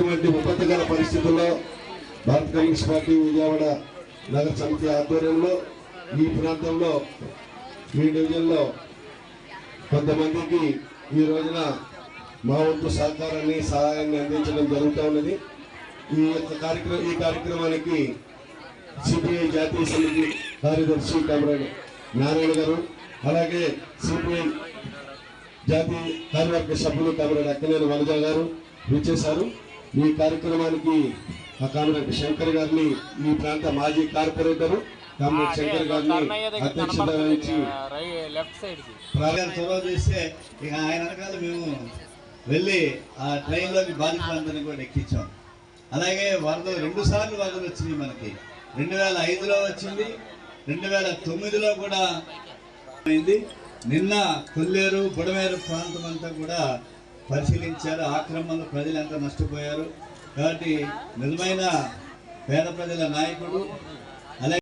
ఇటువంటి విపత్తుకర పరిస్థితుల్లో భారత కమ్యూనిస్ట్ పార్టీ విజయవాడ నగర సమితి ఆధ్వర్యంలో ఈ ప్రాంతంలో ఈ డివిజన్లో కొంతమందికి ఈ రోజున మా వంతు సహాయాన్ని అందించడం జరుగుతూ ఉన్నది. ఈ కార్యక్రమానికి సిపిఐ జాతీయ సమితి కార్యదర్శి కామ్రేడ్ నారాయణ గారు, అలాగే సిపిఐ జాతీయ కార్యవర్గ సభ్యులు కామ్రేడ్ అక్కినేని వనజ గారు విచ్చేశారు. ఈ కార్యక్రమానికి కామ్రేడ్ శంకర్ గారిని, ఈ ప్రాంత మాజీ కార్పొరేటర్ కామ్రేడ్ శంకర్ గారిని అధ్యక్షత వహించి చొరవ చేస్తే ఇక ఆయన వెనకాల మేము వెళ్ళి ఆ ట్రైన్లోకి బాధితులందరినీ కూడా ఎక్కించాం. అలాగే వరదలు 2 సార్లు వరదలు వచ్చినాయి. మనకి 2005లో వచ్చింది, 2009లో కూడా అయింది. నిన్న కొల్లేరు బుడమేరు ప్రాంతం అంతా కూడా పరిశీలించారు. ఆక్రమణలో ప్రజలు ఎంత నష్టపోయారు. కాబట్టి నిజమైన పేద ప్రజల నాయకుడు